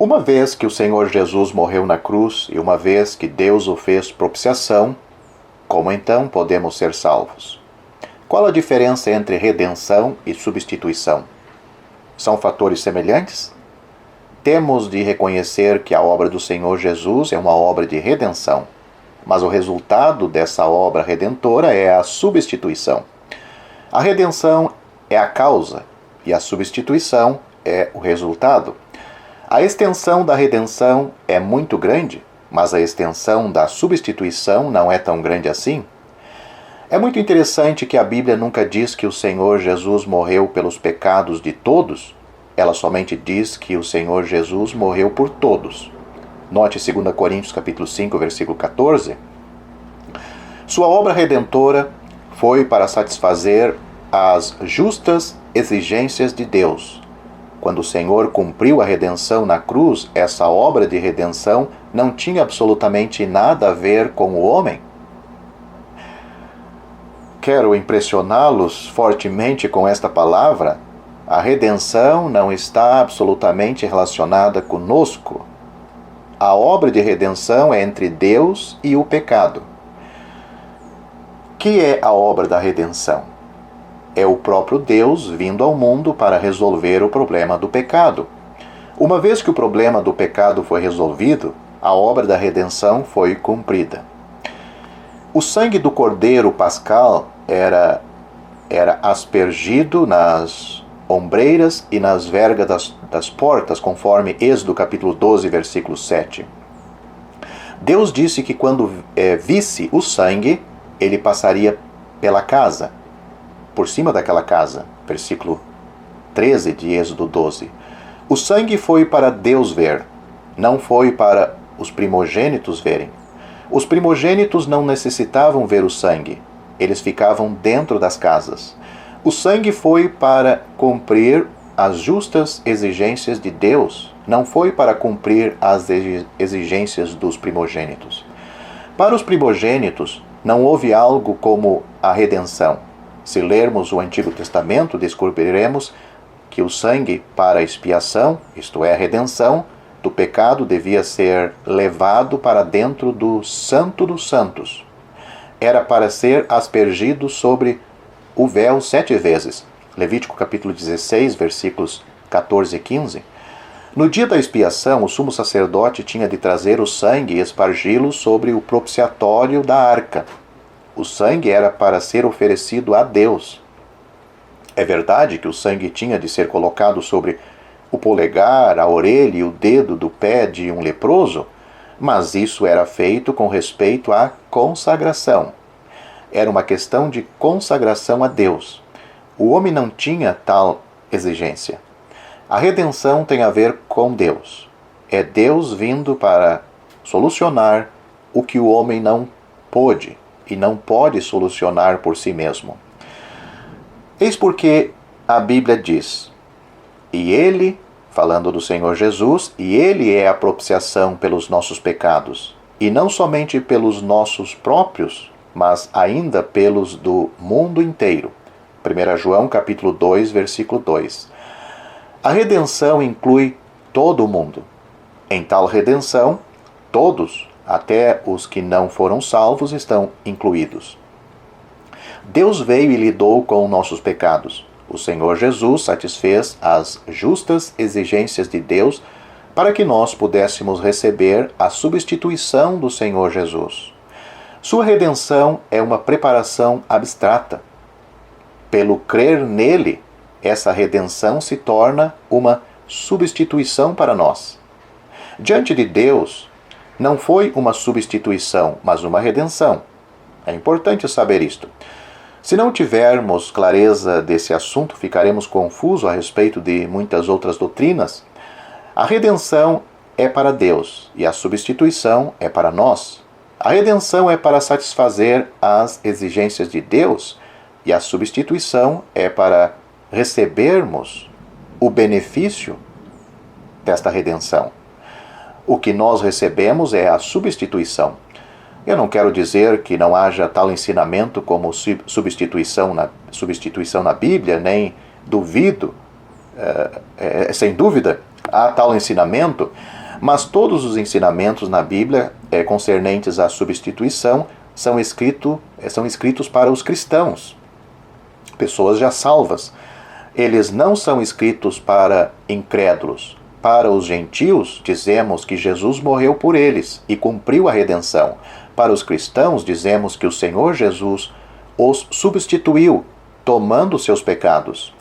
Uma vez que o Senhor Jesus morreu na cruz e uma vez que Deus o fez propiciação, como então podemos ser salvos? Qual a diferença entre redenção e substituição? São fatores semelhantes? Temos de reconhecer que a obra do Senhor Jesus é uma obra de redenção, mas o resultado dessa obra redentora é a substituição. A redenção é a causa e a substituição é o resultado. A extensão da redenção é muito grande, mas a extensão da substituição não é tão grande assim. É muito interessante que a Bíblia nunca diz que o Senhor Jesus morreu pelos pecados de todos, ela somente diz que o Senhor Jesus morreu por todos. Note 2 Coríntios capítulo 5, versículo 14. Sua obra redentora foi para satisfazer as justas exigências de Deus. Quando o Senhor cumpriu a redenção na cruz, essa obra de redenção não tinha absolutamente nada a ver com o homem. Quero impressioná-los fortemente com esta palavra. A redenção não está absolutamente relacionada conosco. A obra de redenção é entre Deus e o pecado. Que é a obra da redenção? É o próprio Deus vindo ao mundo para resolver o problema do pecado. Uma vez que o problema do pecado foi resolvido, a obra da redenção foi cumprida. O sangue do Cordeiro Pascal era aspergido nas ombreiras e nas vergas das portas, conforme Êxodo capítulo 12, versículo 7. Deus disse que quando visse o sangue, ele passaria pela casa, por cima daquela casa. Versículo 13 de Êxodo 12. O sangue foi para Deus ver, não foi para os primogênitos verem. Os primogênitos não necessitavam ver o sangue, eles ficavam dentro das casas. O sangue foi para cumprir as justas exigências de Deus, não foi para cumprir as exigências dos primogênitos. Para os primogênitos, não houve algo como a redenção. Se lermos o Antigo Testamento, descobriremos que o sangue para a expiação, isto é, a redenção do pecado, devia ser levado para dentro do Santo dos Santos. Era para ser aspergido sobre o véu 7 vezes. Levítico capítulo 16, versículos 14 e 15. No dia da expiação, o sumo sacerdote tinha de trazer o sangue e espargi-lo sobre o propiciatório da arca. O sangue era para ser oferecido a Deus. É verdade que o sangue tinha de ser colocado sobre o polegar, a orelha e o dedo do pé de um leproso, mas isso era feito com respeito à consagração. Era uma questão de consagração a Deus. O homem não tinha tal exigência. A redenção tem a ver com Deus. É Deus vindo para solucionar o que o homem não pôde e não pode solucionar por si mesmo. Eis porque a Bíblia diz: e Ele, falando do Senhor Jesus, e Ele é a propiciação pelos nossos pecados, e não somente pelos nossos próprios, mas ainda pelos do mundo inteiro. 1 João capítulo 2, versículo 2. A redenção inclui todo o mundo. Em tal redenção, todos, até os que não foram salvos, estão incluídos. Deus veio e lidou com nossos pecados. O Senhor Jesus satisfez as justas exigências de Deus para que nós pudéssemos receber a substituição do Senhor Jesus. Sua redenção é uma preparação abstrata. Pelo crer nele, essa redenção se torna uma substituição para nós. Diante de Deus, não foi uma substituição, mas uma redenção. É importante saber isto. Se não tivermos clareza desse assunto, ficaremos confusos a respeito de muitas outras doutrinas. A redenção é para Deus e a substituição é para nós. A redenção é para satisfazer as exigências de Deus e a substituição é para recebermos o benefício desta redenção. O que nós recebemos é a substituição. Eu não quero dizer que não haja tal ensinamento como substituição na Bíblia, nem duvido, sem dúvida, há tal ensinamento, mas todos os ensinamentos na Bíblia concernentes à substituição são escritos para os cristãos, pessoas já salvas. Eles não são escritos para incrédulos. Para os gentios, dizemos que Jesus morreu por eles e cumpriu a redenção. Para os cristãos, dizemos que o Senhor Jesus os substituiu, tomando seus pecados.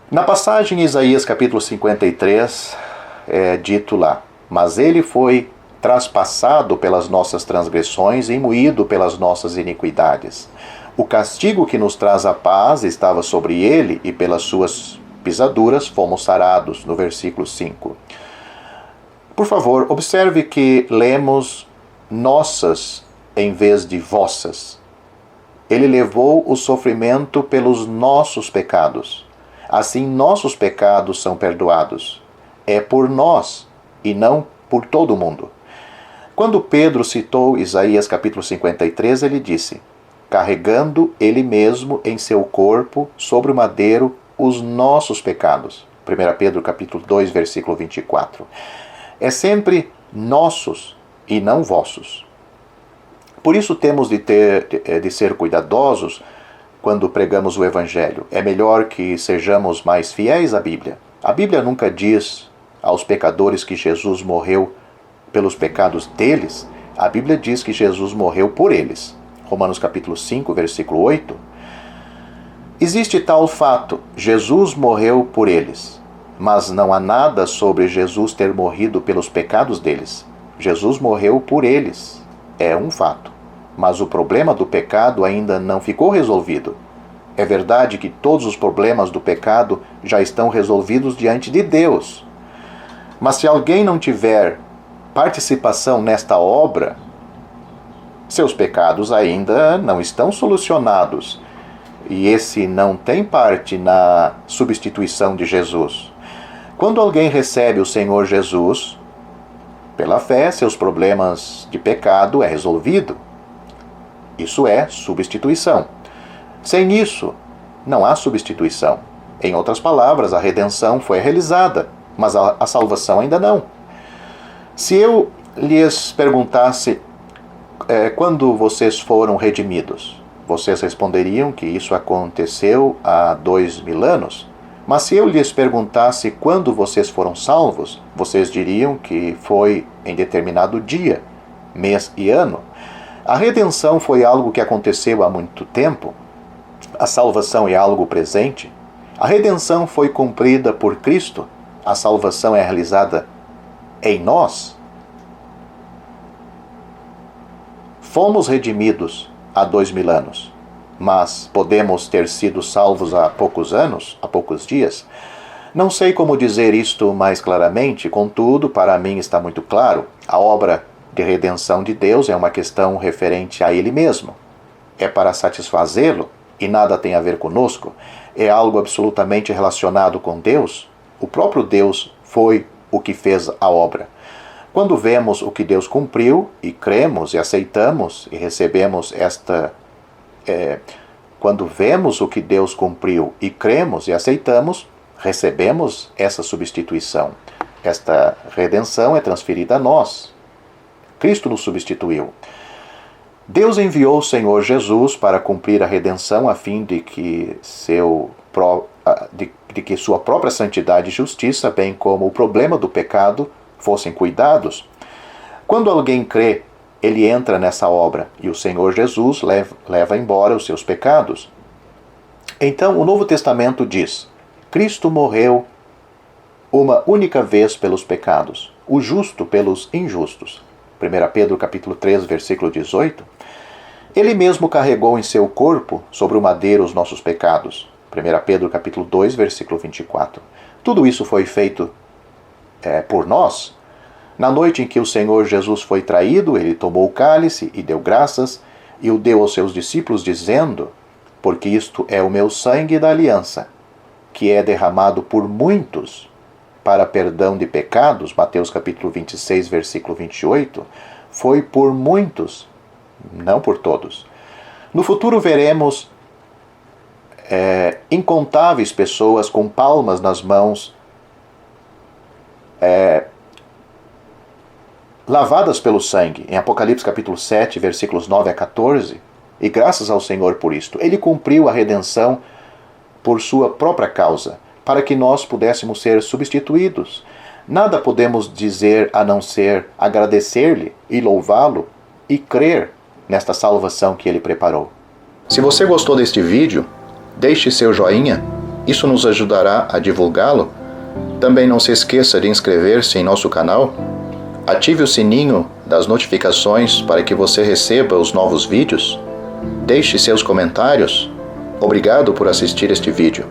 Na passagem em Isaías capítulo 53, é dito lá: mas ele foi traspassado pelas nossas transgressões e moído pelas nossas iniquidades. O castigo que nos traz a paz estava sobre ele, e pelas suas pisaduras fomos sarados, no versículo 5. Por favor, observe que lemos nossas em vez de vossas. Ele levou o sofrimento pelos nossos pecados. Assim, nossos pecados são perdoados. É por nós e não por todo mundo. Quando Pedro citou Isaías capítulo 53, ele disse: carregando ele mesmo em seu corpo sobre o madeiro os nossos pecados. 1 Pedro capítulo 2, versículo 24. É sempre nossos e não vossos. Por isso temos de ser cuidadosos quando pregamos o Evangelho. É melhor que sejamos mais fiéis à Bíblia. A Bíblia nunca diz aos pecadores que Jesus morreu pelos pecados deles. A Bíblia diz que Jesus morreu por eles. Romanos capítulo 5, versículo 8. Existe tal fato: Jesus morreu por eles. Mas não há nada sobre Jesus ter morrido pelos pecados deles. Jesus morreu por eles. É um fato. Mas o problema do pecado ainda não ficou resolvido. É verdade que todos os problemas do pecado já estão resolvidos diante de Deus. Mas se alguém não tiver participação nesta obra, seus pecados ainda não estão solucionados. E esse não tem parte na substituição de Jesus. Quando alguém recebe o Senhor Jesus, pela fé, seus problemas de pecado é resolvido. Isso é substituição. Sem isso, não há substituição. Em outras palavras, a redenção foi realizada, mas a salvação ainda não. Se eu lhes perguntasse quando vocês foram redimidos, vocês responderiam que isso aconteceu há 2000 anos. Mas se eu lhes perguntasse quando vocês foram salvos, vocês diriam que foi em determinado dia, mês e ano. A redenção foi algo que aconteceu há muito tempo. A salvação é algo presente. A redenção foi cumprida por Cristo. A salvação é realizada em nós. Fomos redimidos há 2000 anos. Mas podemos ter sido salvos há poucos anos, há poucos dias? Não sei como dizer isto mais claramente, contudo, para mim está muito claro. A obra de redenção de Deus é uma questão referente a Ele mesmo. É para satisfazê-lo e nada tem a ver conosco. É algo absolutamente relacionado com Deus. O próprio Deus foi o que fez a obra. Quando vemos o que Deus cumpriu e cremos e aceitamos e recebemos quando vemos o que Deus cumpriu e cremos e aceitamos, recebemos essa substituição. Esta redenção é transferida a nós. Cristo nos substituiu. Deus enviou o Senhor Jesus para cumprir a redenção a fim de que sua própria santidade e justiça, bem como o problema do pecado, fossem cuidados. Quando alguém crê, ele entra nessa obra e o Senhor Jesus leva embora os seus pecados. Então, o Novo Testamento diz: Cristo morreu uma única vez pelos pecados, o justo pelos injustos. 1 Pedro capítulo 3, versículo 18. Ele mesmo carregou em seu corpo sobre o madeiro os nossos pecados. 1 Pedro capítulo 2, versículo 24. Tudo isso foi feito por nós. Na noite em que o Senhor Jesus foi traído, ele tomou o cálice e deu graças e o deu aos seus discípulos, dizendo: porque isto é o meu sangue da aliança, que é derramado por muitos para perdão de pecados. Mateus capítulo 26, versículo 28. Foi por muitos, não por todos. No futuro veremos incontáveis pessoas com palmas nas mãos lavadas pelo sangue, em Apocalipse capítulo 7, versículos 9 a 14, e graças ao Senhor por isto. Ele cumpriu a redenção por sua própria causa, para que nós pudéssemos ser substituídos. Nada podemos dizer a não ser agradecer-lhe e louvá-lo e crer nesta salvação que ele preparou. Se você gostou deste vídeo, deixe seu joinha, isso nos ajudará a divulgá-lo. Também não se esqueça de inscrever-se em nosso canal. Ative o sininho das notificações para que você receba os novos vídeos. Deixe seus comentários. Obrigado por assistir este vídeo.